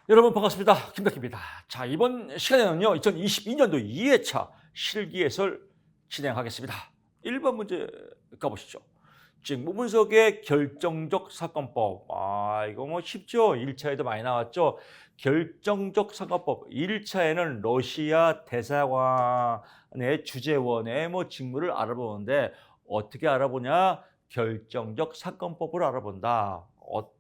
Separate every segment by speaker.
Speaker 1: 여러분 반갑습니다. 김덕기입니다. 자, 이번 시간에는요, 2022년도 2회차 실기해설 진행하겠습니다. 1번 문제 가보시죠. 직무분석의 결정적 사건법. 이거 뭐 쉽죠? 1차에도 많이 나왔죠? 결정적 사건법. 1차에는 러시아 대사관의 주재원의 직무를 알아보는데 어떻게 알아보냐? 결정적 사건법을 알아본다.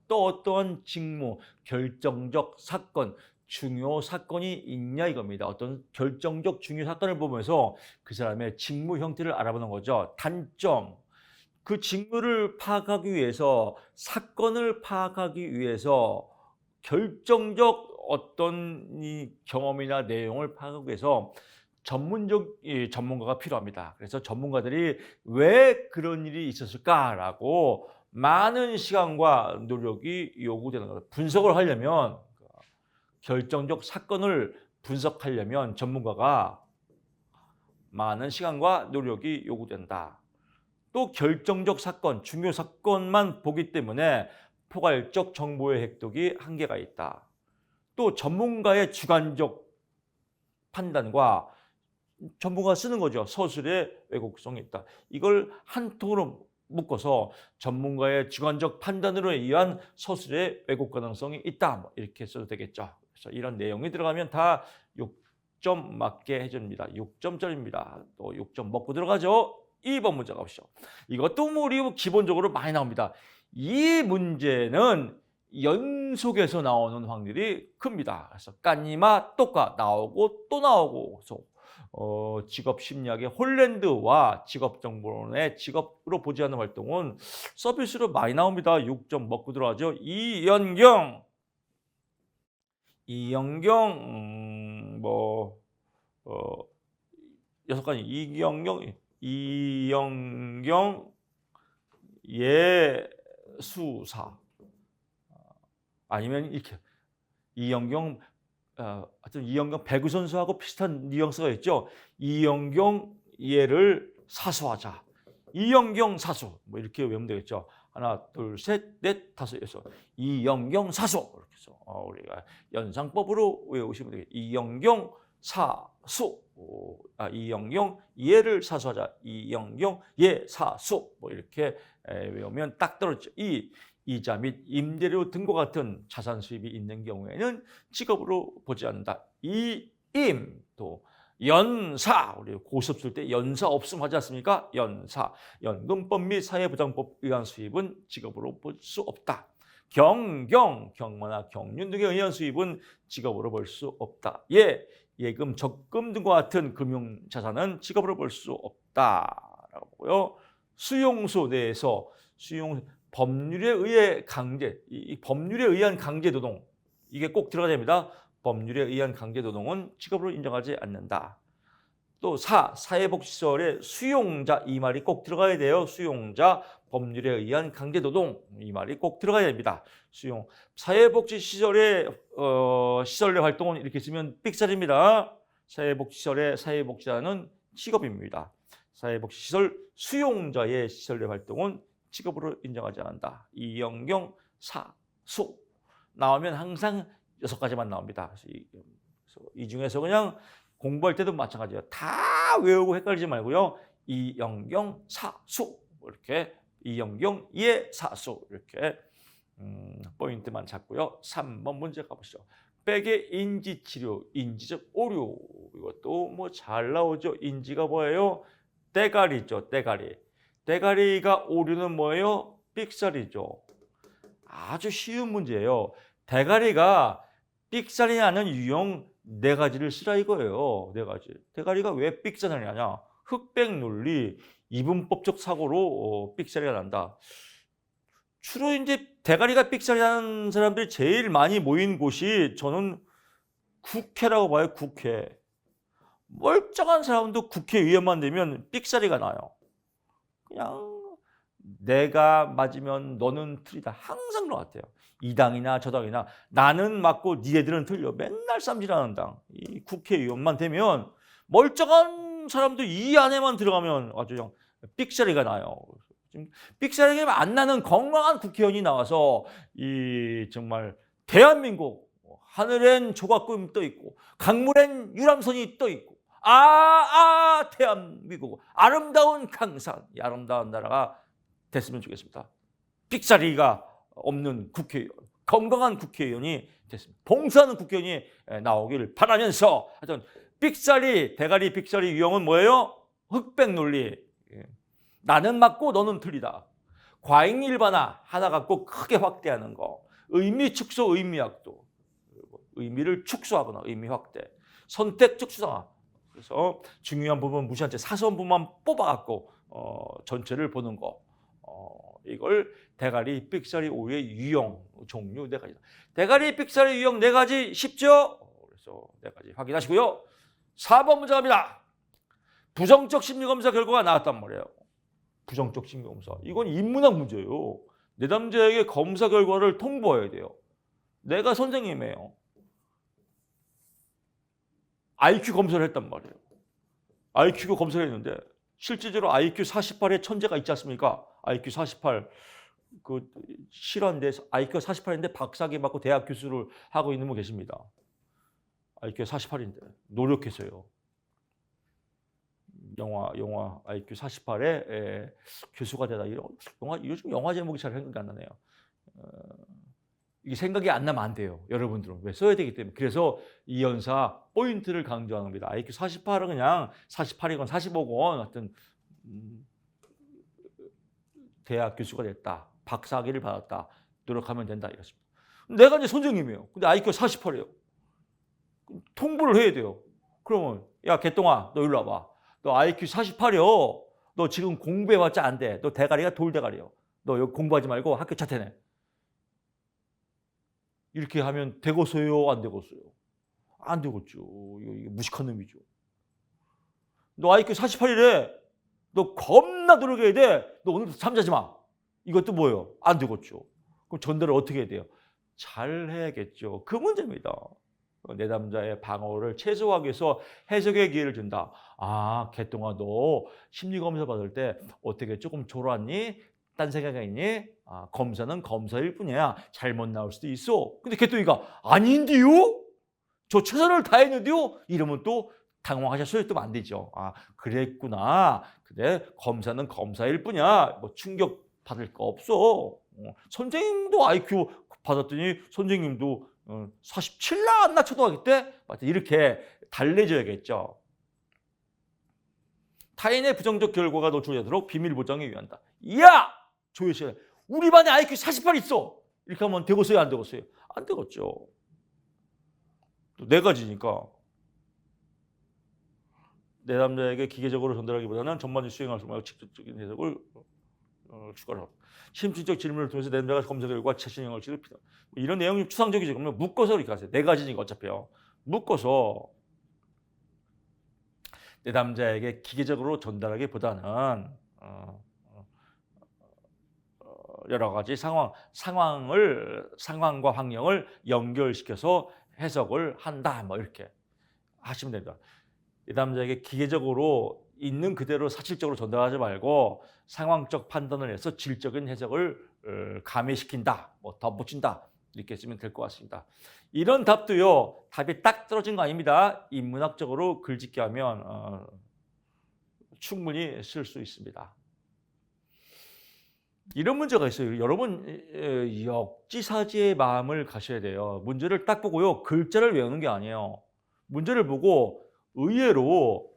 Speaker 1: 어떠한 직무, 결정적 사건, 중요 사건이 있냐 이겁니다. 어떤 결정적 중요 사건을 보면서 그 사람의 직무 형태를 알아보는 거죠. 단점, 그 직무를 파악하기 위해서, 사건을 파악하기 위해서 결정적 어떤 이 경험이나 내용을 파악하기 위해서 전문가가 필요합니다. 그래서 전문가들이 왜 그런 일이 있었을까라고 많은 시간과 노력이 요구되는 거예요. 분석을 하려면, 결정적 사건을 분석하려면 전문가가 많은 시간과 노력이 요구된다. 또 결정적 사건, 중요 사건만 보기 때문에 포괄적 정보의 획득이 한계가 있다. 또 전문가의 주관적 판단과 전문가가 쓰는 거죠. 서술의 왜곡성이 있다. 이걸 한 통으로 묶어서 전문가의 주관적 판단으로 의한 서술의 왜곡 가능성이 있다. 이렇게 써도 되겠죠. 그래서 이런 내용이 들어가면 다 6점 맞게 해줍니다. 6점짜리입니다. 또 6점 먹고 들어가죠. 2번 문제 가보시죠. 이것도 우리 기본적으로 많이 나옵니다. 이 문제는 연속해서 나오는 확률이 큽니다. 그래서 까니마 똑까 나오고 또 나오고, 그래서 직업 심리학의 홀랜드와 직업정보론의 직업으로 보지 않는 활동은 서비스로 많이 나옵니다. 6점 먹고 들어가죠. 이연경, 여섯 가지. 이영경 예수사, 아니면 이렇게 이영경, 하여튼 이영경 배구 선수하고 비슷한 뉘앙스가 있죠. 이영경 예를 사수하자. 이영경 사수. 이렇게 외우면 되겠죠. 하나, 둘, 셋, 넷, 다섯, 여섯. 이영경 사수. 이렇게 해서 우리가 연상법으로 외우시면 되겠죠. 이영경 사수. 이영경 예를 사수하자. 이영경 예 사수. 이렇게 외우면 딱 떨어지죠. 이자 및 임대료 등과 같은 자산 수입이 있는 경우에는 직업으로 보지 않는다. 이임, 또 연사, 우리 고시업 쓸 때 연사 없음 하지 않습니까? 연사, 연금법 및 사회보장법 의한 수입은 직업으로 볼 수 없다. 경마나 경륜 등에 의한 수입은 직업으로 볼 수 없다. 예금, 적금 등과 같은 금융자산은 직업으로 볼 수 없다라고 보고요. 수용소 내에서 법률에 의해 법률에 의한 강제노동, 이게 꼭 들어가야 됩니다. 법률에 의한 강제노동은 직업으로 인정하지 않는다. 또 사회복지시설의 수용자, 이 말이 꼭 들어가야 돼요. 수용자, 법률에 의한 강제노동, 이 말이 꼭 들어가야 됩니다. 사회복지시설의 시설 내 활동은 이렇게 쓰면 삑살입니다. 사회복지시설의 사회복지자는 직업입니다. 사회복지시설 수용자의 시설 내 활동은 직업으로 인정하지 않는다. 이영경 사수 나오면 항상 6가지만 나옵니다. 그래서 이 중에서 그냥 공부할 때도 마찬가지예요. 다 외우고 헷갈리지 말고요. 이영경 사수, 이렇게 이영경 예 사수, 이렇게 포인트만 잡고요. 3번 문제 가보시죠. 백의 인지치료, 인지적 오류, 이것도 잘 나오죠. 인지가 뭐예요? 대가리죠. 대가리가 오류는 뭐예요? 삑살이죠. 아주 쉬운 문제예요. 대가리가 삑살이 나는 유형 4가지를 쓰라 이거예요. 4가지. 대가리가 왜 삑살이 나냐? 흑백 논리, 이분법적 사고로 삑살이 난다. 주로 이제 대가리가 삑살이 나는 사람들이 제일 많이 모인 곳이 저는 국회라고 봐요. 국회. 멀쩡한 사람도 국회의원만 되면 삑살이가 나요. 그냥 내가 맞으면 너는 틀리다. 항상 그런 것 같아요. 이 당이나 저 당이나 나는 맞고 니네들은 틀려. 맨날 쌈질하는 당. 이 국회의원만 되면 멀쩡한 사람도 이 안에만 들어가면 아주 그냥 삑사리가 나요. 지금 삑사리가 안 나는 건강한 국회의원이 나와서 이 정말 대한민국 하늘엔 조각구름이 떠 있고 강물엔 유람선이 떠 있고 대한민국 아름다운 강산, 이 아름다운 나라가 됐으면 좋겠습니다. 삑사리가 없는 국회의원, 건강한 국회의원이 됐습니다. 봉사하는 국회의원이 나오기를 바라면서 하여튼 삑사리, 대가리 삑사리 유형은 뭐예요? 흑백 논리. 나는 맞고 너는 틀리다. 과잉일반화, 하나 갖고 크게 확대하는 거. 의미 축소, 의미확도. 의미를 축소하거나 의미 확대. 선택 축소화. 그래서 중요한 부분 무시한 채 사소한 부분만 뽑아갖고 전체를 보는 거. 이걸 대가리 삑사리 오류의 유형 종류 4가지. 대가리 삑사리 유형 4가지 쉽죠? 그래서 4가지 확인하시고요. 4번 문제 갑니다. 부정적 심리검사 결과가 나왔단 말이에요. 부정적 심리검사. 이건 인문학 문제예요. 내담자에게 검사 결과를 통보해야 돼요. 내가 선생님이에요. IQ 검사를 했단 말이에요. IQ 검사를 했는데 실제로 IQ 48의 천재가 있지 않습니까? IQ 48 그 실화인데 IQ 48인데 박사학위 받고 대학 교수를 하고 있는 분 계십니다. IQ 48인데 노력해서요. 영화 IQ 48에 교수가 되다 이런 요즘 영화 제목이 잘 생각이 안 나네요. 이게 생각이 안 나면 안 돼요. 여러분들은 왜 써야 되기 때문에. 그래서 이 연사 포인트를 강조하는 겁니다. IQ 48은 그냥 48이건 45건 하여튼 대학 교수가 됐다. 박사학위를 받았다. 노력하면 된다 이렇습니다. 내가 이제 선생님이에요. 근데 IQ가 48이에요. 통보를 해야 돼요. 그러면 야 개똥아 너 일로 와봐. 너 IQ 48이요. 너 지금 공부해봤자 안 돼. 너 대가리가 돌대가리요. 너 여기 공부하지 말고 학교 자퇴해. 이렇게 하면 되겠어요? 안 되겠어요? 안 되겠죠. 이거 무식한 놈이죠. 너 IQ 48이래. 너 겁나 노력해야 돼. 너 오늘부터 잠자지 마. 이것도 뭐예요? 안 되겠죠. 그럼 전달을 어떻게 해야 돼요? 잘 해야겠죠. 그 문제입니다. 내담자의 방어를 최소화하기 위해서 해석의 기회를 준다. 개똥아 너 심리검사 받을 때 어떻게 조금 졸았니? 딴 생각이 있니? 검사는 검사일 뿐이야. 잘못 나올 수도 있어. 근데 개똥이가 아닌데요? 저 최선을 다했는데요? 이러면 또 당황하셔서 또 안 되죠. 그랬구나. 근데 검사는 검사일 뿐이야. 뭐 충격 받을 거 없어. 선생님도 IQ 받았더니 선생님도 47 나왔나 초등학교 때? 이렇게 달래줘야겠죠. 타인의 부정적 결과가 노출되도록 비밀 보장에 유의한다. 야! 조효 씨, 우리 반에 IQ 48 있어. 이렇게 하면 되겠어요? 안 되겠어요? 안 되겠죠. 또 4가지니까. 내담자에게 기계적으로 전달하기보다는 전반적으로 수행할 수 있는 직접적인 해석을 추가를 합니다. 심층적 질문을 통해서 내담자가 검사 결과 자신의 영향을 지급니다. 이런 내용이 추상적이죠. 그러면 묶어서 이렇게 하세요. 4가지니까 어차피요. 묶어서 내담자에게 기계적으로 전달하기보다는 여러 가지 상황과 환경을 연결시켜서 해석을 한다. 뭐 이렇게 하시면 됩니다. 내담자에게 기계적으로 있는 그대로 사실적으로 전달하지 말고 상황적 판단을 해서 질적인 해석을 가미시킨다, 뭐 덧붙인다 이렇게 쓰면 될 것 같습니다. 이런 답도요, 답이 딱 떨어진 거 아닙니다. 인문학적으로 글짓기 하면 충분히 쓸 수 있습니다. 이런 문제가 있어요. 여러분 역지사지의 마음을 가셔야 돼요. 문제를 딱 보고요, 글자를 외우는 게 아니에요. 문제를 보고 의외로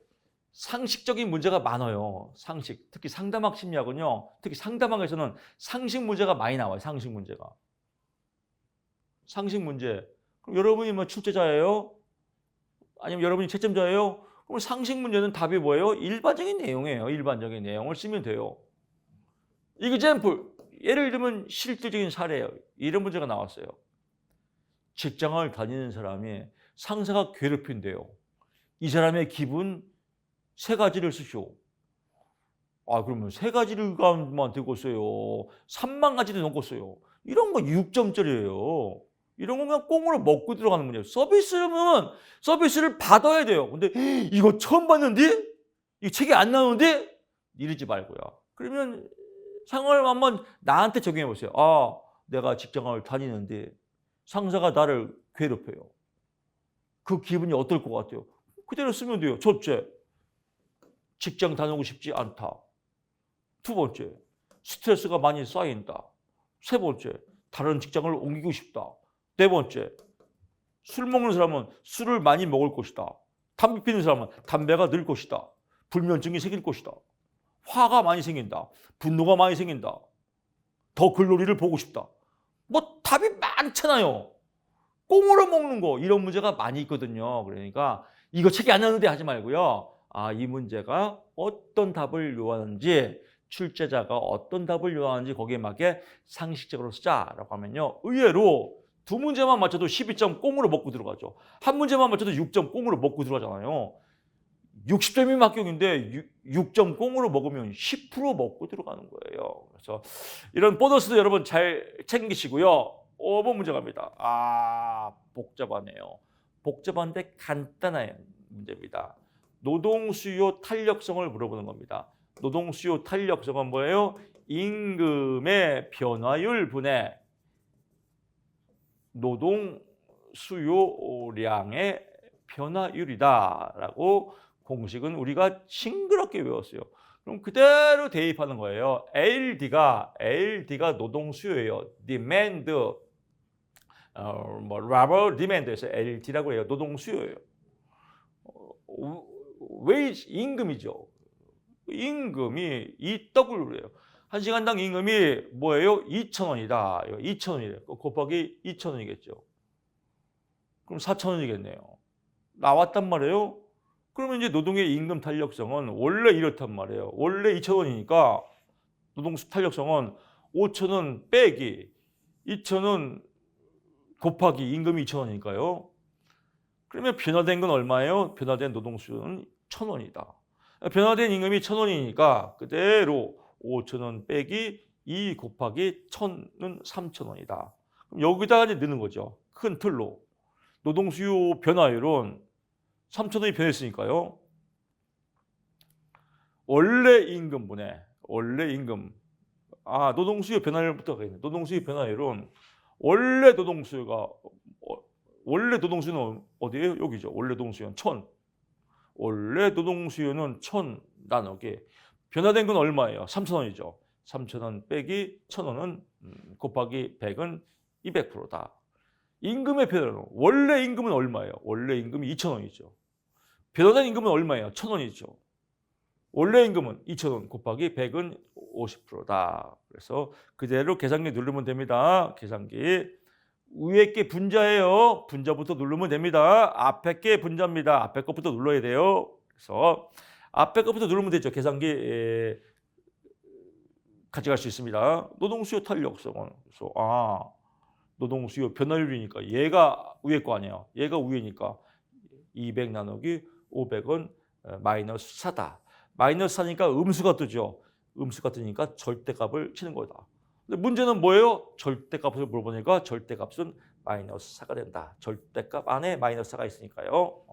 Speaker 1: 상식적인 문제가 많아요. 상식. 특히 상담학 심리학은요. 특히 상담학에서는 상식 문제가 많이 나와요. 상식 문제가. 상식 문제. 그럼 여러분이 뭐 출제자예요? 아니면 여러분이 채점자예요? 그럼 상식 문제는 답이 뭐예요? 일반적인 내용이에요. 일반적인 내용을 쓰면 돼요. example. 예를 들면 실질적인 사례예요. 이런 문제가 나왔어요. 직장을 다니는 사람이 상사가 괴롭힌대요. 이 사람의 기분 3가지를 쓰시오. 그러면 3가지를만 되겠어요. 3만 가지도 넘겠어요. 이런 거 6점짜리예요. 이런 거면 꽁으로 먹고 들어가는 문제예요. 서비스를 받아야 돼요. 근데 이거 처음 봤는데? 이 책이 안 나오는데? 이러지 말고요. 그러면 상황을 한번 나한테 적용해 보세요. 내가 직장을 다니는데 상사가 나를 괴롭혀요. 그 기분이 어떨 것 같아요? 그대로 쓰면 돼요. 첫째, 직장 다니고 싶지 않다. 두 번째, 스트레스가 많이 쌓인다. 세 번째, 다른 직장을 옮기고 싶다. 네 번째, 술 먹는 사람은 술을 많이 먹을 것이다. 담배 피는 사람은 담배가 늘 것이다. 불면증이 생길 것이다. 화가 많이 생긴다. 분노가 많이 생긴다. 더 글로리를 보고 싶다. 뭐 답이 많잖아요. 꽁으로 먹는 거 이런 문제가 많이 있거든요. 그러니까 이거 책이 안 나오는데 하지 말고요. 이 문제가 어떤 답을 요하는지 출제자가 어떤 답을 요하는지 거기에 맞게 상식적으로 쓰자라고 하면요. 의외로 두 문제만 맞춰도 12점 꽁으로 먹고 들어가죠. 한 문제만 맞춰도 6점 꽁으로 먹고 들어가잖아요. 60점이 합격인데 6점 꽁으로 먹으면 10% 먹고 들어가는 거예요. 그래서 이런 보너스도 여러분 잘 챙기시고요. 5번 문제 갑니다. 복잡하네요. 복잡한데 간단한 문제입니다. 노동 수요 탄력성을 물어보는 겁니다. 노동 수요 탄력성은 뭐예요? 임금의 변화율 분의 노동 수요량의 변화율이다라고 공식은 우리가 징그럽게 외웠어요. 그럼 그대로 대입하는 거예요. LD가 노동 수요예요. demand, labor demand에서 LD라고 해요. 노동 수요예요. wage 임금이죠. 임금이 EW예요. 1시간당 임금이 뭐예요? 2,000원이다. 2,000원이래요. 곱하기 2,000원이겠죠. 그럼 4,000원이겠네요. 나왔단 말이에요. 그러면 이제 노동의 임금 탄력성은 원래 이렇단 말이에요. 원래 2,000원이니까 노동 탄력성은 5,000원 빼기 2,000원 곱하기 임금이 2,000원이니까요. 그러면 변화된 건 얼마예요? 변화된 노동 수요는 1,000원이다. 변화된 임금이 1,000원이니까 그대로 5,000원 빼기 2 곱하기 1,000은 3,000원이다. 그럼 여기다가 이제 넣는 거죠. 큰 틀로. 노동 수요 변화율은 3,000원이 변했으니까요. 원래 임금분의 원래 임금. 노동 수요 변화율부터 가겠네. 노동 수요 변화율은 원래 노동 수요는 어디예요? 여기죠. 원래 노동 수요는 1,000. 원래 노동 수요는 1,000 나누기 변화된 건 얼마예요? 3,000원이죠. 3,000원 빼기 1,000원은 곱하기 100은 200%다. 임금의 변화는 원래 임금은 얼마예요? 원래 임금이 2,000원이죠. 변화된 임금은 얼마예요? 1,000원이죠. 원래 임금은 2,000원 곱하기 100은 50%다. 그래서 그대로 계산기 누르면 됩니다. 계산기. 위에 게 분자예요. 분자부터 누르면 됩니다. 앞에 게 분자입니다. 앞에 것부터 눌러야 돼요. 그래서 앞에 것부터 누르면 되죠. 계산기 가져갈 수 있습니다. 노동수요 탄력성은 그래서 노동수요 변화율이니까 얘가 위에 거 아니에요. 얘가 위에니까 200 나누기 500은 마이너스 4다. 마이너스 4니까 음수가 뜨죠. 음수가 뜨니까 절대값을 치는 거다. 근데 문제는 뭐예요? 절대값을 물어보니까 절대값은 마이너스 4가 된다. 절대값 안에 마이너스 4가 있으니까요.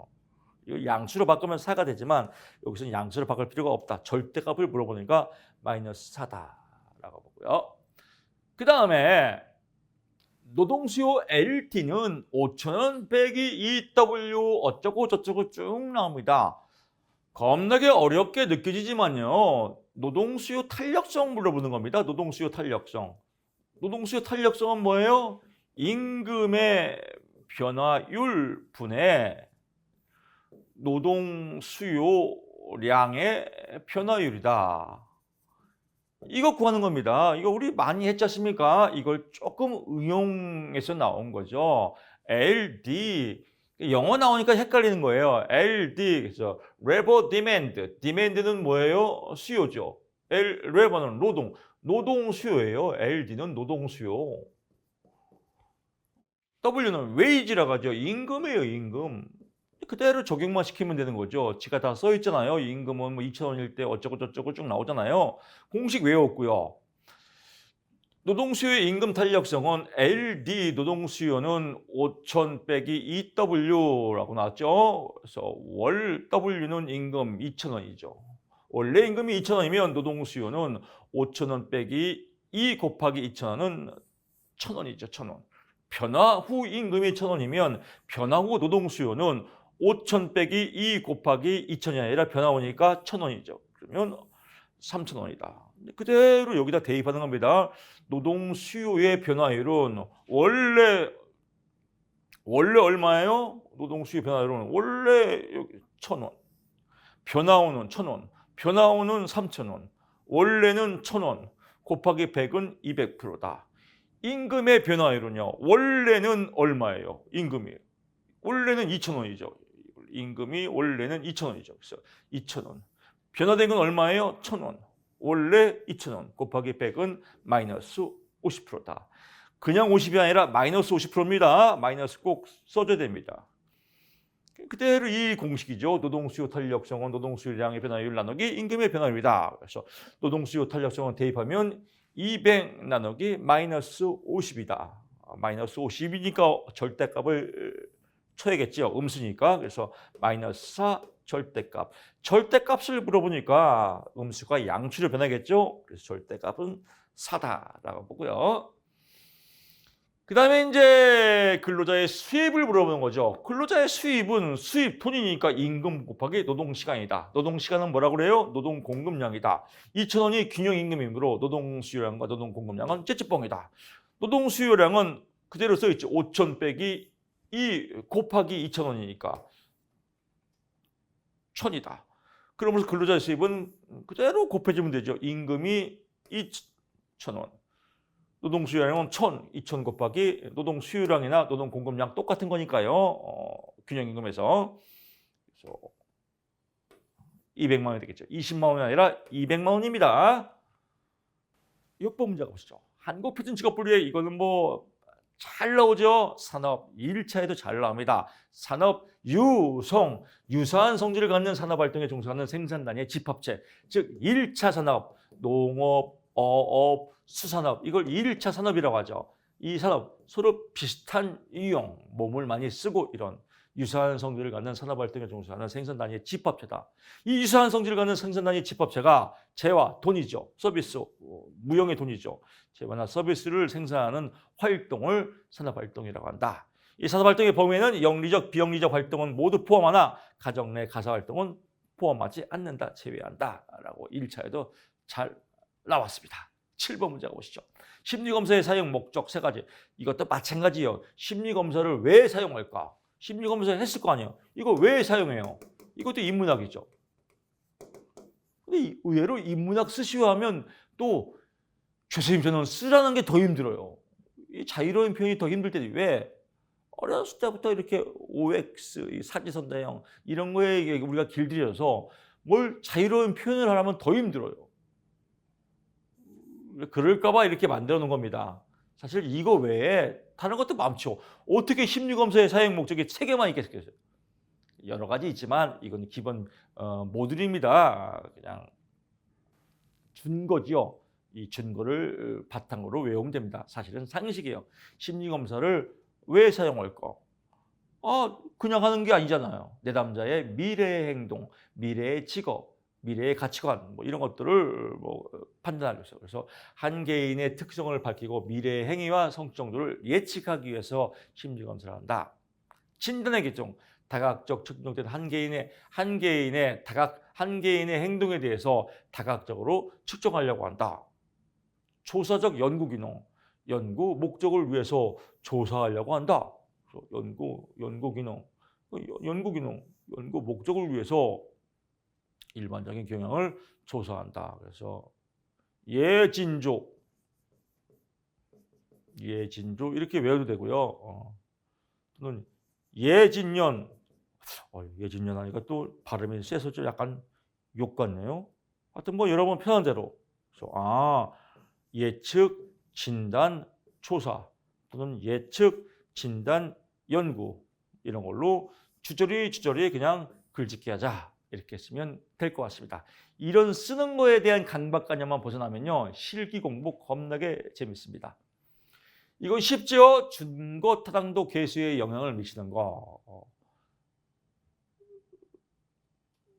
Speaker 1: 이거 양수로 바꾸면 4가 되지만 여기서는 양수로 바꿀 필요가 없다. 절대값을 물어보니까 마이너스 4다라고 보고요. 그 다음에 노동수요 LT는 5,000원 빼기 EW 어쩌고 저쩌고 쭉 나옵니다. 겁나게 어렵게 느껴지지만요. 노동수요 탄력성 물어보는 겁니다. 노동수요 탄력성. 노동수요 탄력성은 뭐예요? 임금의 변화율 분의 노동수요량의 변화율이다. 이거 구하는 겁니다. 이거 우리 많이 했지 않습니까? 이걸 조금 응용해서 나온 거죠. LD. 영어 나오니까 헷갈리는 거예요. LD. 그래서 Labor Demand. Demand는 뭐예요? 수요죠. Labor는 노동. 노동 수요예요. LD는 노동 수요. W는 wage라고 하죠. 임금이에요, 임금. 그대로 적용만 시키면 되는 거죠. 지가 다 써 있잖아요. 임금은 2,000원일 때 어쩌고 저쩌고 쭉 나오잖아요. 공식 외웠고요. 노동수요의 임금 탄력성은 LD 노동수요는 5,000 빼기 EW라고 나왔죠. 그래서 월 W는 임금 2,000원이죠. 원래 임금이 2,000원이면 노동수요는 5,000원 빼기 2 곱하기 2,000원은 1,000원이죠. 1,000원. 변화 후 임금이 1,000원이면 변화 후 노동 수요는 5,000 빼기 2 곱하기 2,000이 아니라 변화 후니까 1,000원이죠. 그러면 3,000원이다. 그대로 여기다 대입하는 겁니다. 노동 수요의 변화율은 원래 얼마예요? 노동 수요 변화율은 원래 1,000원. 변화 후는 1,000원. 변화 후는 3,000원. 원래는 1,000원. 곱하기 100은 200%다. 임금의 변화율은요. 원래는 얼마예요? 임금이. 원래는 2,000원이죠. 임금이 원래는 2,000원이죠. 그래서 2,000원. 변화된 건 얼마예요? 1,000원. 원래 2,000원 곱하기 100은 마이너스 50%다. 그냥 50이 아니라 마이너스 50%입니다. 마이너스 꼭 써줘야 됩니다. 그대로 이 공식이죠. 노동수요 탄력성은 노동수요량의 변화율 나누기 임금의 변화율이다. 그래서 노동수요 탄력성은 대입하면 200 나누기 마이너스 50이다. 마이너스 50이니까 절대값을 쳐야겠죠. 음수니까. 그래서 마이너스 4 절대값. 절대값을 물어보니까 음수가 양수로 변하겠죠. 그래서 절대값은 4다라고 보고요. 그 다음에 이제 근로자의 수입을 물어보는 거죠. 근로자의 수입은 수입 돈이니까 임금 곱하기 노동시간이다. 노동시간은 뭐라고 그래요? 노동공급량이다. 2,000원이 균형임금이므로 노동수요량과 노동공급량은 째찌뻥이다. 노동수요량은 그대로 써있죠. 5,000 빼기 2 곱하기 2,000원이니까 1,000이다. 그러면서 근로자의 수입은 그대로 곱해주면 되죠. 임금이 2,000원. 노동수요량은 1,000, 2,000 곱하기 노동수요량이나 노동공급량 똑같은 거니까요. 균형임금에서. 그래서 200만 원이 되겠죠. 20만 원이 아니라 200만 원입니다. 6번 문제 가보시죠. 한국표준 직업분류에 이거는 뭐 잘 나오죠. 산업 1차에도 잘 나옵니다. 산업 유성, 유사한 성질을 갖는 산업활동에 종사하는 생산단위의 집합체. 즉 1차 산업, 농업, 어업, 수산업, 이걸 1차 산업이라고 하죠. 이 산업 서로 비슷한 유형, 몸을 많이 쓰고 이런 유사한 성질을 갖는 산업활동에 종사하는 생산단위의 집합체다. 이 유사한 성질을 갖는 생산단위의 집합체가 재화, 돈이죠. 서비스, 무형의 돈이죠. 재화나 서비스를 생산하는 활동을 산업활동이라고 한다. 이 산업활동의 범위에는 영리적, 비영리적 활동은 모두 포함하나 가정 내 가사활동은 포함하지 않는다, 제외한다 라고 1차에도 잘 나왔습니다. 7번 문제 보시죠. 심리검사의 사용 목적 3가지. 이것도 마찬가지예요. 심리검사를 왜 사용할까? 심리검사 했을 거 아니에요. 이거 왜 사용해요? 이것도 인문학이죠. 근데 의외로 인문학 쓰시오 하면 또 교수님 저는 쓰라는 게 더 힘들어요. 이 자유로운 표현이 더 힘들 때도 왜? 어렸을 때부터 이렇게 OX, 사지선다형 이런 거에 우리가 길들여서 뭘 자유로운 표현을 하려면 더 힘들어요. 그럴까봐 이렇게 만들어 놓은 겁니다. 사실 이거 외에 다른 것도 많죠. 어떻게 심리검사의 사용 목적이 3개만 있겠어요? 여러 가지 있지만 이건 기본 모듈입니다. 그냥 준거죠. 이 준거를 바탕으로 외우면 됩니다. 사실은 상식이에요. 심리검사를 왜 사용할까? 그냥 하는 게 아니잖아요. 내담자의 미래의 행동, 미래의 직업, 미래의 가치관 뭐 이런 것들을 판단하고 있어요. 그래서 한 개인의 특성을 밝히고 미래의 행위와 성정도를 예측하기 위해서 심리검사를 한다. 진단의 기종, 다각적 측정된 한 개인의 행동에 대해서 다각적으로 측정하려고 한다. 조사적 연구 기능, 연구 목적을 위해서 조사하려고 한다. 연구 기능, 연구 목적을 위해서 일반적인 경향을 조사한다. 그래서 예진조 이렇게 외워도 되고요. 또는 예진년, 예진년 하니까 또 발음이 세서 좀 약간 욕 같네요. 하여튼 뭐 여러분 편한 대로. 그래서 예측, 진단, 조사 또는 예측, 진단, 연구 이런 걸로 주저리 그냥 글짓기 하자 이렇게 쓰면 될 것 같습니다. 이런 쓰는 거에 대한 강박관념만 벗어나면요 실기 공부 겁나게 재밌습니다. 이건 쉽죠. 준거 타당도 계수에 영향을 미치는 거.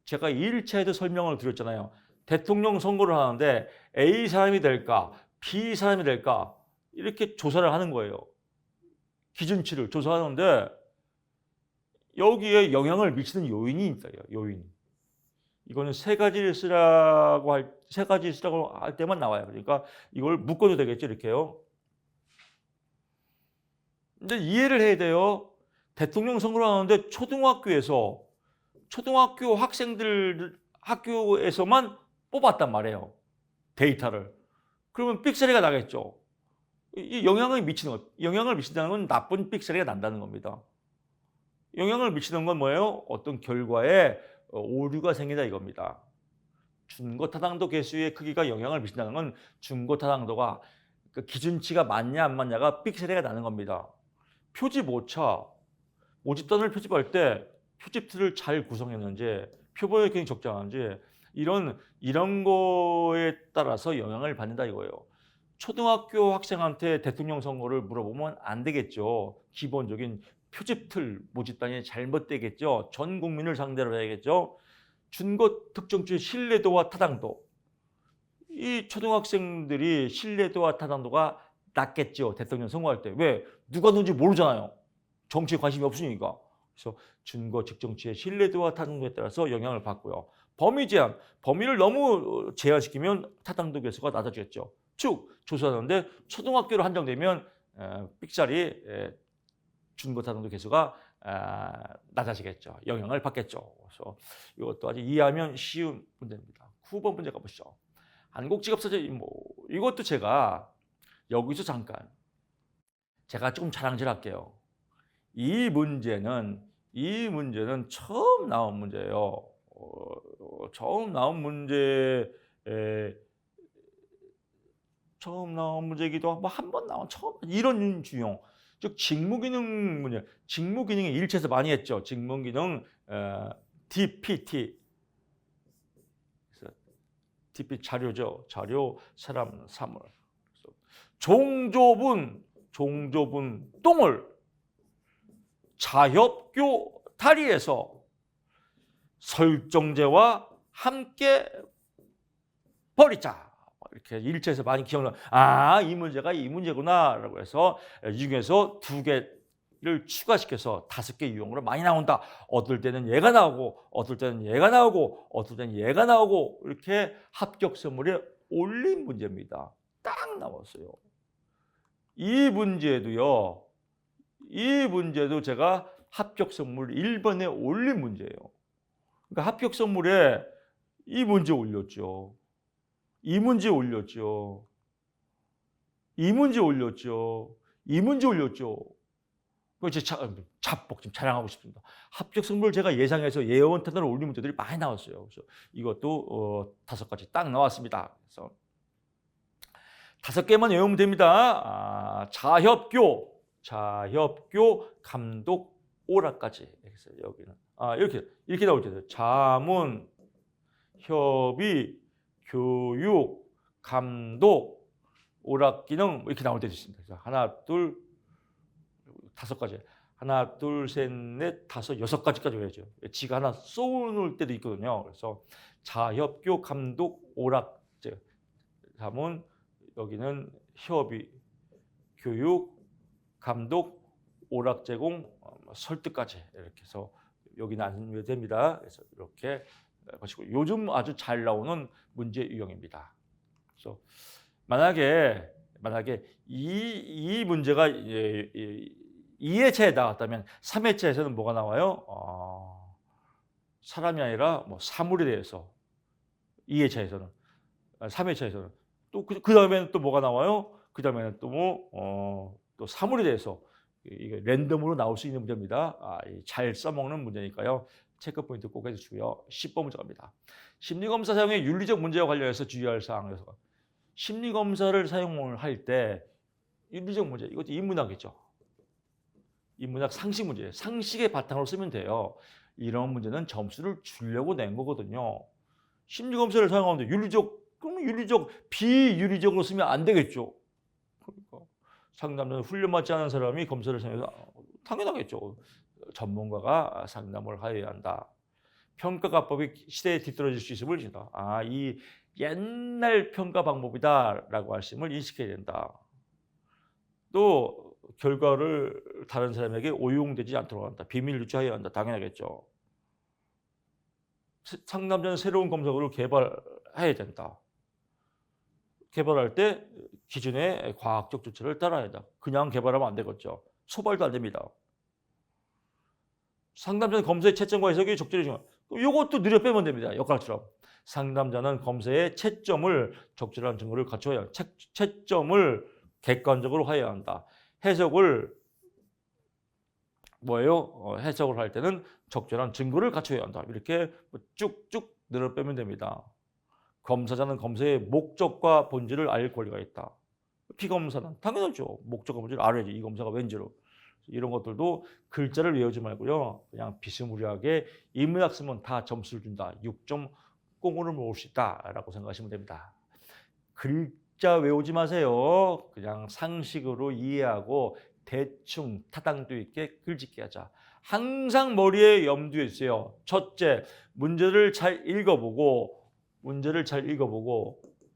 Speaker 1: 제가 1차에도 설명을 드렸잖아요. 대통령 선거를 하는데 A 사람이 될까 B 사람이 될까 이렇게 조사를 하는 거예요. 기준치를 조사하는데 여기에 영향을 미치는 요인이 있어요. 요인. 이거는 세 가지를 쓰라고 할 때만 나와요. 그러니까 이걸 묶어도 되겠죠, 이렇게요. 근데 이해를 해야 돼요. 대통령 선거를 하는데 초등학교 학생들 학교에서만 뽑았단 말이에요. 데이터를. 그러면 삑사리가 나겠죠. 이 영향을 미친다는 건 나쁜 삑사리가 난다는 겁니다. 영향을 미치는 건 뭐예요? 어떤 결과에 오류가 생긴다 이겁니다. 준거타당도 개수의 크기가 영향을 미친다는 건 준거타당도가 그 기준치가 맞냐 안 맞냐가 삑사리가 나는 겁니다. 표집 오차, 모집단을 표집할 때 표집틀을 잘 구성했는지, 표본의 굉장히 적정한지 이런 거에 따라서 영향을 받는다 이거예요. 초등학교 학생한테 대통령 선거를 물어보면 안 되겠죠. 기본적인 표집틀 모집단이 잘못되겠죠. 전 국민을 상대로 해야겠죠. 준거 특정주의 신뢰도와 타당도. 이 초등학생들이 신뢰도와 타당도가 낮겠죠. 대통령 선거할 때. 왜? 누가 누군지 모르잖아요. 정치에 관심이 없으니까. 그래서 준거 측정치의 신뢰도와 타당도에 따라서 영향을 받고요. 범위 제한. 범위를 너무 제한시키면 타당도 개수가 낮아지겠죠. 쭉 조사하는데 초등학교로 한정되면 삑사리 준거 타당도 개수가 낮아지겠죠. 영향을 받겠죠. 그래서 이것도 아주 이해하면 쉬운 문제입니다. 9번 문제 가보시죠. 한국직업사제 이것도 제가 여기서 잠깐 제가 조금 자랑질할게요. 이 문제는 처음 나온 문제예요. 처음 나온 문제이기도 하고 한 번 나온 처음 이런 유형. 즉 직무기능 문제. 직무기능의 일체에서 많이 했죠. 직무기능 DPT. DPT 자료죠. 자료, 사람, 사물. 종조분 똥을 자협교 다리에서 설정제와 함께 버리자. 이렇게 일체에서 많이 기억나. 이 문제가 이 문제구나라고 해서 이 중에서 2개를 추가시켜서 5개 유형으로 많이 나온다. 어떨 때는 얘가 나오고, 어떨 때는 얘가 나오고, 어떨 때는 얘가 나오고 이렇게 합격 선물에 올린 문제입니다. 딱 나왔어요. 이 문제도 제가 합격 선물 1번에 올린 문제예요. 그러니까 합격 선물에 이 문제 올렸죠. 이 문제 올렸죠. 제 자뻑 좀 자랑하고 싶습니다. 합격 선물 제가 예상해서 예언 탄으로 올린 문제들이 많이 나왔어요. 그래서 이것도 5가지 딱 나왔습니다. 그래서 5개만 외우면 됩니다. 자협교, 감독, 오락까지. 여기는 이렇게 나올 때요. 자문, 협의, 교육, 감독, 오락 기능 이렇게 나올 때도 있습니다. 하나, 둘, 5가지. 하나, 둘, 셋, 넷, 5, 6가지까지 외워야죠. 지가 하나 쏘놓을 때도 있거든요. 그래서 자협교, 감독, 오락, 자문, 여기는 협의, 교육, 감독, 오락 제공, 설득까지 이렇게 해서 여기는 안 외워됩니다. 그래서 이렇게 보시고 요즘 아주 잘 나오는 문제 유형입니다. 그래서 만약에 이 문제가 2회차에 나왔다면 3회차에서는 뭐가 나와요? 사람이 아니라 사물에 대해서 2회차에서는 3회차에서는 또 그 다음에는 또 뭐가 나와요? 그 다음에는 또 또 사물에 대해서 이게 랜덤으로 나올 수 있는 문제입니다. 잘 써먹는 문제니까요. 체크 포인트 꼭 해주시고요. 10번 문제 갑니다. 심리검사 사용의 윤리적 문제와 관련해서 주의할 사항에서 심리검사를 사용을 할 때 윤리적 문제, 이것도 인문학이죠. 인문학 상식 문제예요. 상식의 바탕으로 쓰면 돼요. 이런 문제는 점수를 주려고 낸 거거든요. 심리검사를 사용하는데 그러면 비윤리적으로 쓰면 안 되겠죠. 그러니까 상담자는 훈련받지 않은 사람이 검사를 사용해서 당연하겠죠. 전문가가 상담을 하여야 한다. 평가가법이 시대에 뒤떨어질 수 있음을 진다. 이 옛날 평가 방법이다라고 할 것을 인식해야 된다. 또 결과를 다른 사람에게 오용되지 않도록 한다. 비밀 유지해야 한다. 당연하겠죠. 상담자는 새로운 검사구를 개발해야 된다. 개발할 때 기존의 과학적 조치를 따라야 한다. 그냥 개발하면 안 되겠죠. 소발도 안 됩니다. 상담자는 검사의 채점과 해석이 적절히 중요합니다. 이것도 느려 빼면 됩니다. 엿가락처럼. 상담자는 검사의 채점을 적절한 증거를 갖춰야 한다. 채점을 객관적으로 해야 한다. 해석을 해석을 할 때는 적절한 증거를 갖춰야 한다. 이렇게 쭉쭉 늘어 빼면 됩니다. 검사자는 검사의 목적과 본질을 알 권리가 있다. 피검사는 당연하죠. 목적과 본질을 알아야지. 이 검사가 왠지로. 이런 것들도 글자를 외우지 말고요. 그냥 비스무리하게 인문학 쓰면 다 점수를 준다. 6.0을 모을 수 있다라고 생각하시면 됩니다. 글자 외우지 마세요. 그냥 상식으로 이해하고 대충 타당도 있게 글짓기 하자. 항상 머리에 염두에 있어요. 첫째, 문제를 잘 읽어보고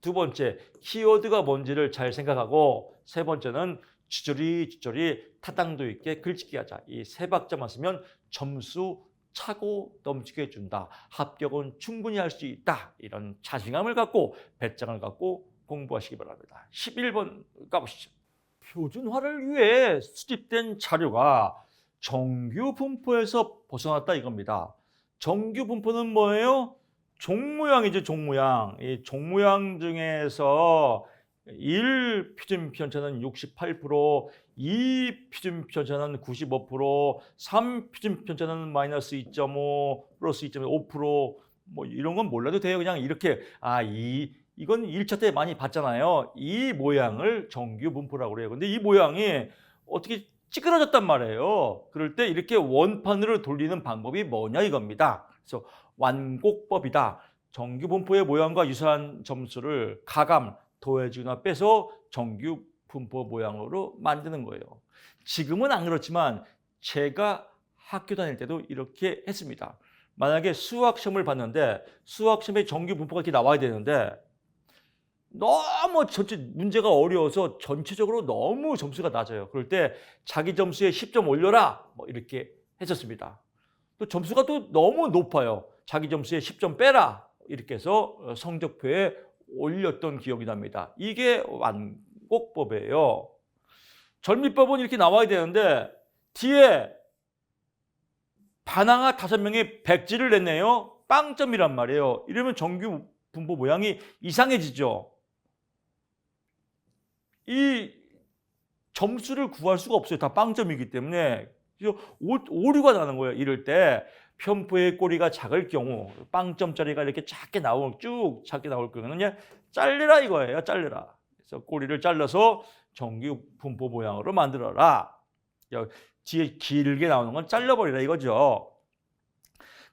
Speaker 1: 두 번째, 키워드가 뭔지를 잘 생각하고 세 번째는 지저리 타당도 있게 글짓기 하자. 이 세 박자만 쓰면 점수 차고 넘치게 해준다. 합격은 충분히 할 수 있다. 이런 자신감을 갖고 배짱을 갖고 공부하시기 바랍니다. 11번 가보시죠. 표준화를 위해 수집된 자료가 정규 분포에서 벗어났다 이겁니다. 정규 분포는 뭐예요? 종모양이죠, 종모양. 이 종모양 중에서 1 표준 편차는 68%, 2 표준 편차는 95%, 3 표준 편차는 마이너스 2.5, 플러스 2.5%, 뭐 이런 건 몰라도 돼요. 그냥 이렇게 이건 1차 때 많이 봤잖아요. 이 모양을 정규 분포라고 그래요. 근데 이 모양이 어떻게 찌그러졌단 말이에요. 그럴 때 이렇게 원판으로 돌리는 방법이 뭐냐 이겁니다. 그래서 완곡법이다. 정규 분포의 모양과 유사한 점수를 가감, 더해주거나 빼서 정규 분포 모양으로 만드는 거예요. 지금은 안 그렇지만 제가 학교 다닐 때도 이렇게 했습니다. 만약에 수학 시험을 봤는데 수학 시험에 정규 분포가 이렇게 나와야 되는데 너무 문제가 어려워서 전체적으로 너무 점수가 낮아요. 그럴 때 자기 점수에 10점 올려라 뭐 이렇게 했었습니다. 또 점수가 또 너무 높아요. 자기 점수에 10점 빼라 이렇게 해서 성적표에 올렸던 기억이 납니다. 이게 완곡법이에요. 절미법은 이렇게 나와야 되는데 뒤에 바나나 5명이 100지를 냈네요. 빵점이란 말이에요. 이러면 정규 분포 모양이 이상해지죠. 이 점수를 구할 수가 없어요. 다 빵점이기 때문에. 오류가 나는 거예요. 이럴 때 편포의 꼬리가 작을 경우 빵점짜리가 이렇게 작게 나올 경우는 잘라라 이거예요. 잘라라. 그래서 꼬리를 잘라서 정규 분포 모양으로 만들어라. 뒤에 길게 나오는 건 잘라버리라 이거죠.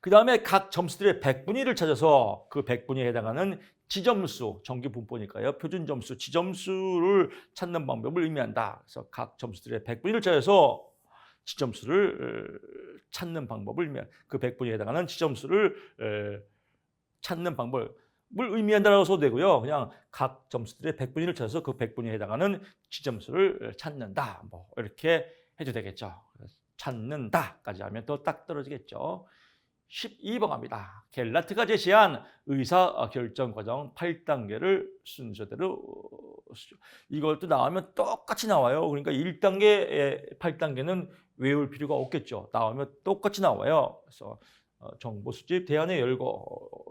Speaker 1: 그 다음에 각 점수들의 백분위를 찾아서 그 백분위에 해당하는 지점수, 정규 분포니까요. 표준 점수, 지점수를 찾는 방법을 의미한다. 그래서 각 점수들의 백분위를 찾아서 지점수를 찾는 방법을 의미한다. 그 백분위에 해당하는 지점수를 찾는 방법을 의미한다라고 써도 되고요. 그냥 각 점수들의 백분위를 찾아서 그 백분위에 해당하는 지점수를 찾는다. 뭐 이렇게 해도 되겠죠. 찾는다까지 하면 더 딱 떨어지겠죠. 12번 갑니다. 겔라트가 제시한 의사결정 과정 8단계를 순서대로 이것도 나오면 똑같이 나와요. 그러니까 1단계, 8단계는 외울 필요가 없겠죠. 나오면 똑같이 나와요. 그래서 정보 수집, 대안의 열거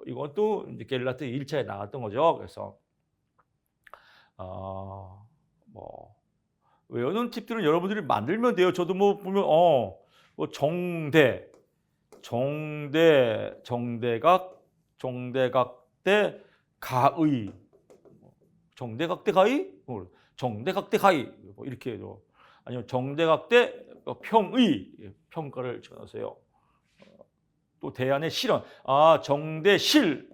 Speaker 1: 이것도 이제 겔라트 1차에 나왔던 거죠. 그래서 뭐 외우는 팁들은 여러분들이 만들면 돼요. 저도 뭐 보면 정대각대 가의, 정대각대 가의, 정대각대 가의 뭐 이렇게 해도 아니면 정대각대 평의 평가를 적어놓으세요. 또 대안의 실현, 정대각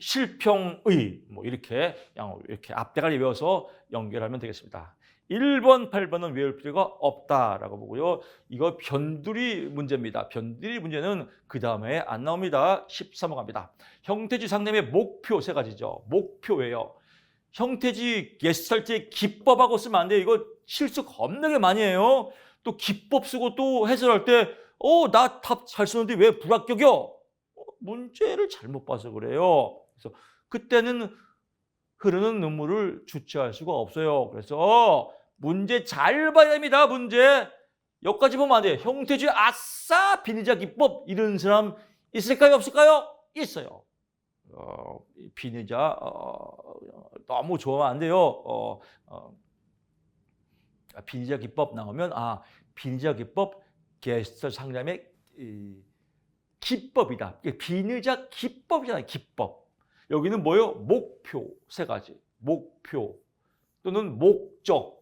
Speaker 1: 실평의 뭐 이렇게 앞대가리 외워서 연결하면 되겠습니다. 1번, 8번은 외울 필요가 없다라고 보고요. 이거 변두리 문제입니다. 변두리 문제는 그 다음에 안 나옵니다. 13번 갑니다. 형태지 상담의 목표 세 가지죠. 목표예요. 형태지 게스탈트의 기법하고 쓰면 안 돼요. 이거 실수 겁나게 많이 해요. 또 기법 쓰고 또 해설할 때 나 답 잘 쓰는데 왜 불합격이요? 문제를 잘못 봐서 그래요. 그래서 그때는 흐르는 눈물을 주체할 수가 없어요. 그래서 문제 잘 봐야 됩니다. 문제. 여기까지 보면 안 돼요. 형태주의 아싸 비니자 기법 이런 사람 있을까요? 없을까요? 있어요. 비니자 너무 좋아하면 안 돼요. 비니자 기법 나오면 비니자 기법 게스트 상담의 기법이다. 비니자 기법이잖아요. 기법. 여기는 뭐예요? 목표 세 가지. 목표 또는 목적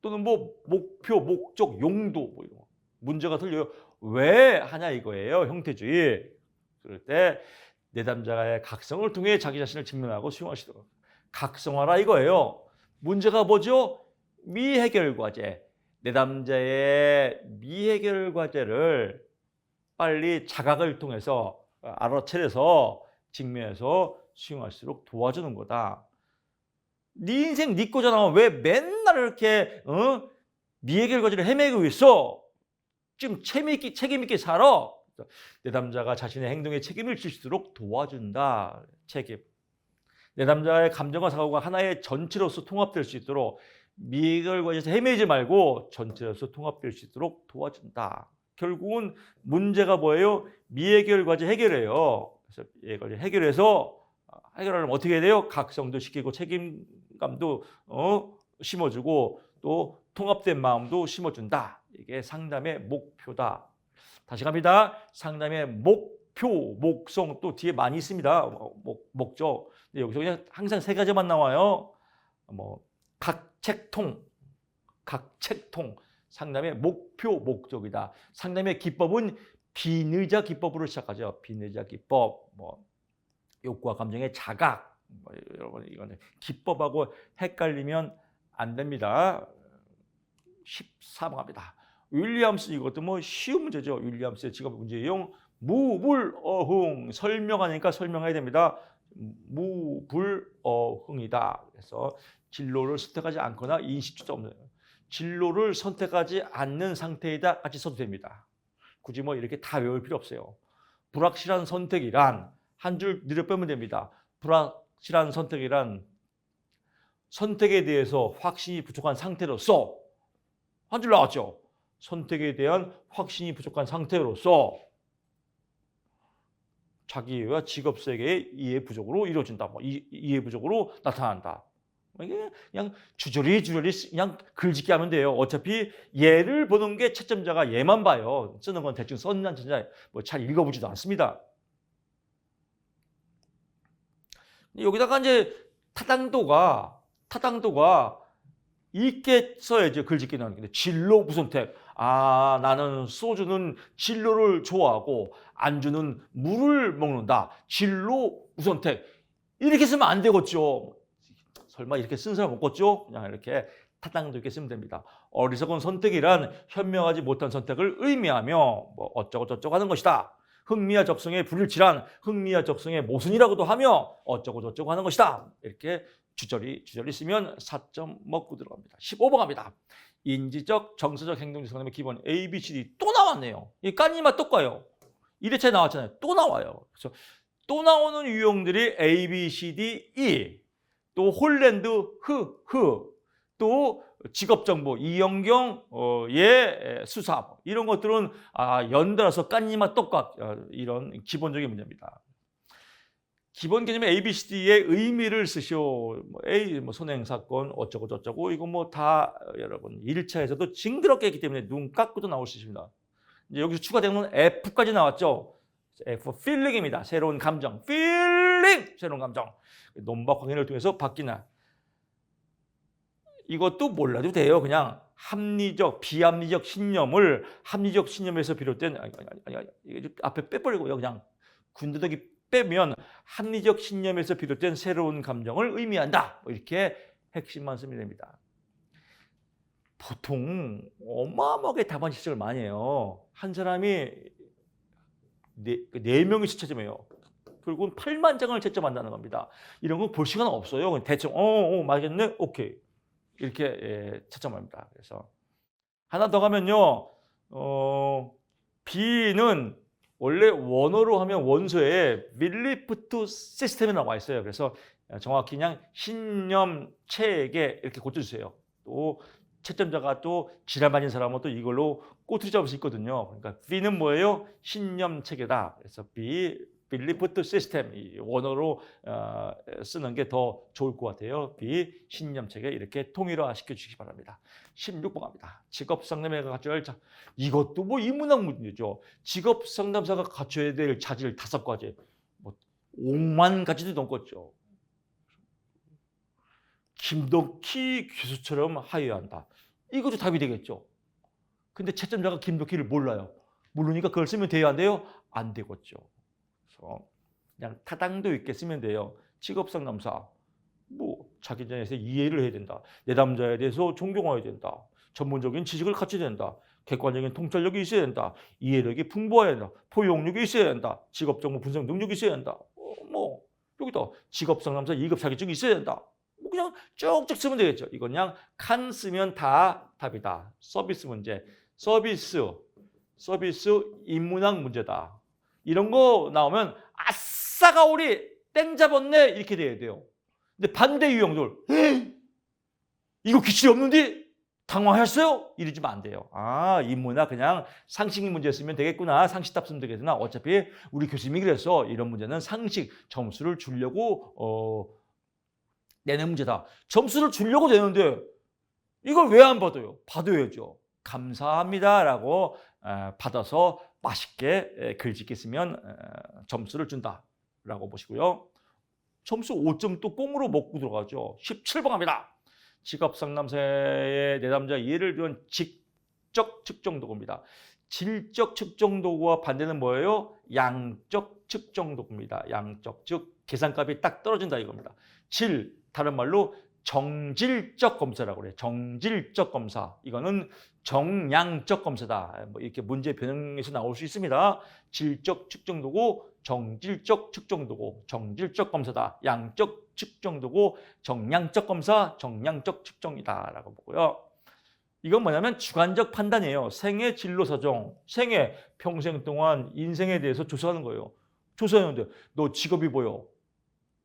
Speaker 1: 또는 목표, 목적, 용도 이런 거. 문제가 틀려요. 왜 하냐 이거예요. 형태주의. 그럴 때 내담자의 각성을 통해 자기 자신을 증명하고 수용하시도록. 각성하라 이거예요. 문제가 뭐죠? 미해결 과제. 내담자의 미해결 과제를 빨리 자각을 통해서 알아차려서 직면해서 수용할수록 도와주는 거다. 네 인생 네 거잖아. 왜 맨날 이렇게 미해결 과제를 헤매고 있어? 지금 책임 있게 살아. 내담자가 자신의 행동에 책임을 질 수 있도록 도와준다. 책임. 내담자의 감정과 사고가 하나의 전체로서 통합될 수 있도록 미해결 과제에서 헤매지 말고 전체로서 통합될 수 있도록 도와준다. 결국은 문제가 뭐예요? 미해결 과제 해결해요. 그래서 미해결 해결해서 해결하려면 어떻게 해야 돼요? 각성도 시키고 책임감도 심어주고 또 통합된 마음도 심어준다. 이게 상담의 목표다. 다시 갑니다. 상담의 목표, 목성 또 뒤에 많이 있습니다. 목적. 근데 여기서 그냥 항상 세 가지만 나와요. 각책통. 상담의 목표, 목적이다. 상담의 기법은 비느자 기법으로 시작하죠. 비느자 기법. 욕구와 감정의 자각. 여러분 이거는 기법하고 헷갈리면 안 됩니다. 14번 갑니다. 윌리엄스 이것도 쉬운 문제죠. 윌리엄스의 직업 문제용 무불어흥 설명하니까 설명해야 됩니다. 무불어흥이다. 그래서 진로를 선택하지 않거나 인식주도 없는 진로를 선택하지 않는 상태이다. 같이 써도 됩니다. 굳이 이렇게 다 외울 필요 없어요. 불확실한 선택이란 한 줄 늘려 빼면 됩니다. 불확실한 선택이란 선택에 대해서 확신이 부족한 상태로서 한 줄 나왔죠. 선택에 대한 확신이 부족한 상태로서 자기와 직업 세계의 이해 부족으로 이루어진다. 이해 부족으로 나타난다. 이게 그냥 주저리 그냥 글짓기 하면 돼요. 어차피 예를 보는 게 채점자가 예만 봐요. 쓰는 건 대충 썼나 잘 읽어보지도 않습니다. 여기다가 이제 타당도가 있게 써야죠. 글짓기 나오는 게. 진로 무선택. 나는 소주는 진로를 좋아하고 안주는 물을 먹는다. 진로 무선택. 이렇게 쓰면 안 되겠죠. 설마 이렇게 쓴 사람 없겠죠? 그냥 이렇게 타당도 있게 쓰면 됩니다. 어리석은 선택이란 현명하지 못한 선택을 의미하며 어쩌고 저쩌고 하는 것이다. 흥미와 적성의 불일치란 흥미와 적성의 모순이라고도 하며 어쩌고 저쩌고 하는 것이다. 이렇게 주저리 쓰면 4점 먹고 들어갑니다. 15번 갑니다. 인지적, 정서적 행동적 상담의 기본 A, B, C, D 또 나왔네요. 이 까니마 또 가요. 1회차에 나왔잖아요. 또 나와요. 그래서 또 나오는 유형들이 A, B, C, D, E 또 홀랜드, 또 직업정보, 이영경의 수사 이런 것들은 연달아서 깐니마 똑같 이런 기본적인 문제입니다. 기본 개념의 ABCD의 의미를 쓰시오. A 선행사건 어쩌고 저쩌고 이거 다 여러분 1차에서도 징그럽게 했기 때문에 눈 감고도 나올 수 있습니다. 이제 여기서 추가되는 F까지 나왔죠. F feeling입니다. 새로운 감정, feeling 새로운 감정. 논박 확인을 통해서 바뀌나. 이것도 몰라도 돼요. 그냥 합리적, 비합리적 신념을 합리적 신념에서 비롯된 이게 앞에 빼버리고요. 그냥 군더더기 빼면 합리적 신념에서 비롯된 새로운 감정을 의미한다. 이렇게 핵심만 쓰면 됩니다. 보통 어마어마하게 답안 시작을 많이 해요. 한 사람이 네 명이서 채점해요. 결국은 8만 장을 채점한다는 겁니다. 이런 거 볼 시간 없어요. 대충 맞겠네, 오케이 이렇게 채점합니다. 그래서 하나 더 가면요, B는 원래 원어로 하면 원소에 밀리프트 시스템이 나와 있어요. 그래서 정확히 그냥 신념 체계 이렇게 고쳐주세요. 또 채점자가 또 지랄 맞은 사람은 또 이걸로 꼬투리 잡을 수 있거든요. 그러니까 B는 뭐예요? 신념 체계다. 그래서 B, 빌리프트 시스템, 원어로 쓰는 게 더 좋을 것 같아요. B, 신념 체계 이렇게 통일화 시켜주시기 바랍니다. 16번 갑니다. 직업 상담사가 갖춰야 할 이것도 뭐 인문학 문제죠. 직업 상담사가 갖춰야 될 자질 5가지, 뭐 5만 가지도 넘겠죠. 김덕희 교수처럼 하여야 한다. 이것도 답이 되겠죠. 근데 채점자가 김덕희를 몰라요. 모르니까 그걸 쓰면 돼요, 안 돼요? 안 되겠죠. 그래서 그냥 타당도 있게 쓰면 돼요. 직업상담사, 뭐 자기 전에서 이해를 해야 된다. 내담자에 대해서 존경해야 된다. 전문적인 지식을 갖춰야 된다. 객관적인 통찰력이 있어야 된다. 이해력이 풍부해야 된다. 포용력이 있어야 된다. 직업정보 분석 능력이 있어야 된다. 뭐 여기다 직업상담사 2급 자격증이 있어야 된다. 뭐 그냥 쭉쭉 쓰면 되겠죠. 이건 그냥 칸 쓰면 다 답이다. 서비스 문제, 서비스 인문학 문제다. 이런 거 나오면 아싸가 우리 땡 잡았네 이렇게 돼야 돼요. 근데 반대 유형들 이거 기출이 없는데 당황하셨어요? 이러지면 안 돼요. 아, 인문학 그냥 상식 문제 쓰면 되겠구나. 상식답 쓰면 되겠구나. 어차피 우리 교수님이 그래서 이런 문제는 상식 점수를 주려고 내는 문제다. 점수를 주려고 내는데 이걸 왜 안 받아요? 받아야죠. 감사합니다라고 받아서 맛있게 글짓기 쓰면 점수를 준다라고 보시고요. 점수 5점 또 꽁으로 먹고 들어가죠. 17번 갑니다. 직업상담사의 내담자 예를 들면 질적 측정도구입니다. 질적 측정도구와 반대는 뭐예요? 양적 측정도구입니다. 양적, 즉 계산값이 딱 떨어진다 이겁니다. 질, 다른 말로 정질적 검사라고 그래요. 정질적 검사. 이거는 정량적 검사다. 뭐 이렇게 문제 변형에서 나올 수 있습니다. 질적 측정도고 정질적 측정도고 정질적 검사다. 양적 측정도고 정량적 검사, 정량적 측정이다라고 보고요. 이건 뭐냐면 주관적 판단이에요. 생애 진로 사정, 생애 평생 동안 인생에 대해서 조사하는 거예요. 조사하는데 너 직업이 뭐요?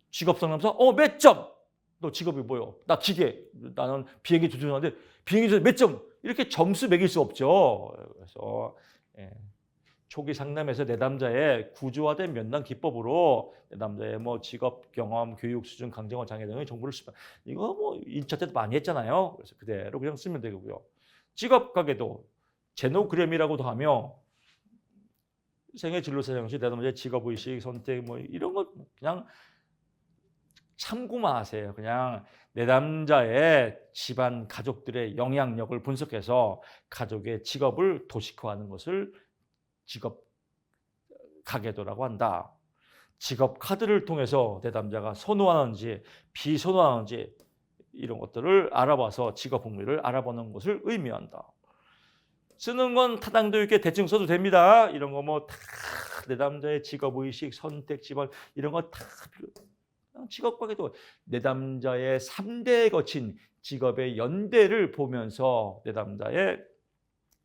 Speaker 1: 직업 상담사? 몇 점? 너 직업이 뭐요? 나 기계. 나는 비행기 조종하는데 비행기 조종 몇 점? 이렇게 점수 매길 수 없죠. 그래서 초기 상담에서 내담자의 구조화된 면담 기법으로 내담자의 뭐 직업 경험, 교육 수준, 강정어 장애 등의 정보를 쓰면 이거 뭐 1차 때도 많이 했잖아요. 그래서 그대로 그냥 쓰면 되고요. 직업 가게도 제노그램이라고도 하며 생애 진로 사정 시 내담자의 직업 의식, 선택 뭐 이런 거 그냥 참고만 하세요. 그냥 내담자의 집안 가족들의 영향력을 분석해서 가족의 직업을 도식화하는 것을 직업 가계도라고 한다. 직업 카드를 통해서 내담자가 선호하는지 비선호하는지 이런 것들을 알아봐서 직업 흥미를 알아보는 것을 의미한다. 쓰는 건 타당도 있게 대충 써도 됩니다. 이런 거 뭐 다 내담자의 직업 의식, 선택, 집안 이런 거 다 직업 가계도 내담자의 3대에 거친 직업의 연대를 보면서 내담자의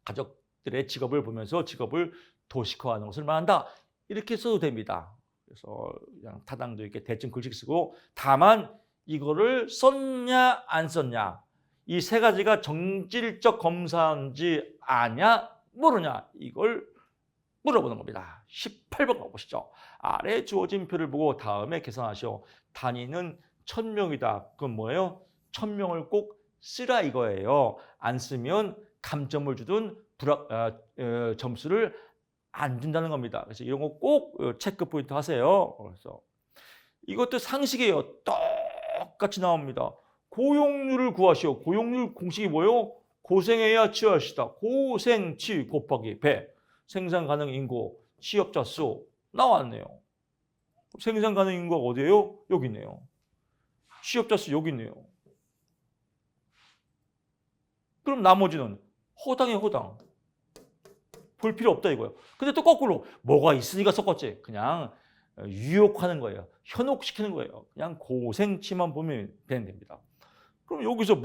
Speaker 1: 가족들의 직업을 보면서 직업을 도식화하는 것을 말한다. 이렇게 써도 됩니다. 그래서 그냥 타당도 있게 대충 글씨 쓰고 다만 이거를 썼냐 안 썼냐 이 세 가지가 정질적 검사인지 아냐 모르냐 이걸 물어보는 겁니다. 18번 가보시죠. 아래 주어진 표를 보고 다음에 계산하시오. 단위는 1000명이다. 그건 뭐예요? 1000명을 꼭 쓰라 이거예요. 안 쓰면 감점을 주든 점수를 안 준다는 겁니다. 그래서 이런 거 꼭 체크 포인트 하세요. 그래서 이것도 상식이에요. 똑같이 나옵니다. 고용률을 구하시오. 고용률 공식이 뭐예요? 고생해야 취업시다. 고생치 곱하기 배. 생산 가능 인구, 취업자 수 나왔네요. 생산 가능 인구가 어디예요? 여기 있네요. 취업자 수 여기 있네요. 그럼 나머지는 허당에 허당. 볼 필요 없다 이거예요. 근데 또 거꾸로 뭐가 있으니까 섞었지. 그냥 유혹하는 거예요. 현혹시키는 거예요. 그냥 고생치만 보면 됩니다. 그럼 여기서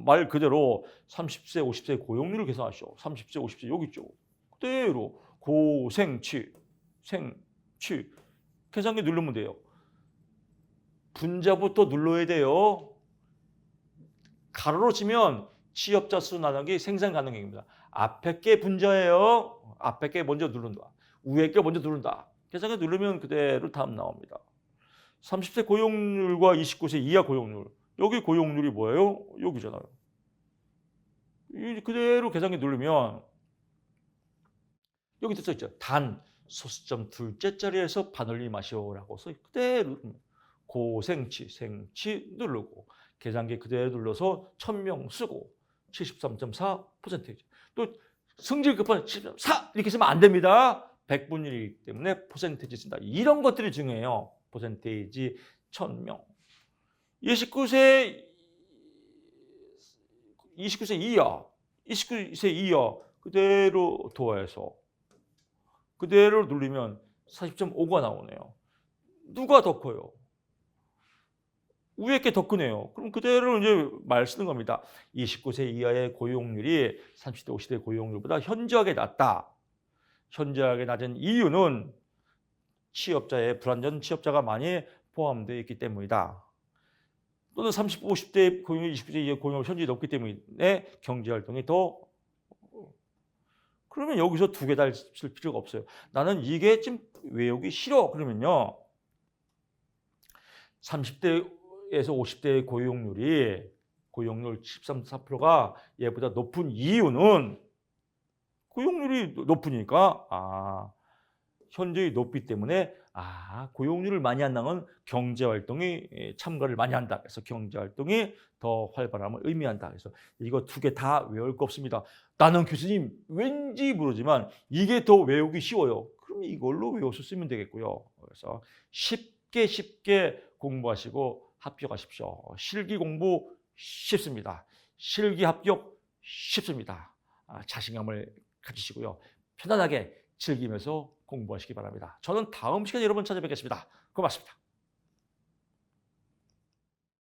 Speaker 1: 말 그대로 30세, 50세 고용률을 계산하시오. 30세, 50세 여기 있죠. 그대로 고생치, 생치 계산기 누르면 돼요. 분자부터 눌러야 돼요. 가로로 치면 취업자 수 나누기 생산 가능액입니다. 앞에 게 분자예요. 앞에 게 먼저 누른다. 위에 게 먼저 누른다. 계산기 누르면 그대로 답 나옵니다. 30세 고용률과 29세 이하 고용률. 여기 고용률이 뭐예요? 여기잖아요. 그대로 계산기 누르면 여기 써 있죠. 단 소수점 둘째 자리에서 반올림 마시오라고 써 그대로 고생치, 생치 누르고 계산기 그대로 눌러서 1000명 쓰고 73.4%. 또 성질 급한 74 이렇게 쓰면 안 됩니다. 100분의 1이기 때문에 퍼센테이지 쓴다. 이런 것들이 중요해요. 퍼센테이지 1000명. 29세 이하, 29세 이하 그대로 도화해서 그대로 누르면 40.5가 나오네요. 누가 더 커요? 위에 게 더 크네요. 그럼 그대로 이제 말 쓰는 겁니다. 29세 이하의 고용률이 30대, 50대 고용률보다 현저하게 낮다. 현저하게 낮은 이유는 불완전 취업자가 많이 포함되어 있기 때문이다. 또는 30, 50대 고용률, 29세 이하 고용률 현저히 높기 때문에 경제활동이 더 그러면 여기서 두 개 다 쓸 필요가 없어요. 나는 이게 좀 외우기 싫어. 그러면요. 30대에서 50대 고용률 13.4%가 얘보다 높은 이유는 고용률이 높으니까 현저히 높기 때문에 고용률을 많이 한다는 경제활동이 참가를 많이 한다. 그래서 경제활동이 더 활발함을 의미한다. 그래서 이거 두 개 다 외울 거 없습니다. 나는 교수님 왠지 모르지만 이게 더 외우기 쉬워요. 그럼 이걸로 외워서 쓰면 되겠고요. 그래서 쉽게 공부하시고 합격하십시오. 실기 공부 쉽습니다. 실기 합격 쉽습니다. 자신감을 가지시고요. 편안하게 즐기면서 공부하시기 바랍니다. 저는 다음 시간에 여러분 찾아뵙겠습니다. 고맙습니다.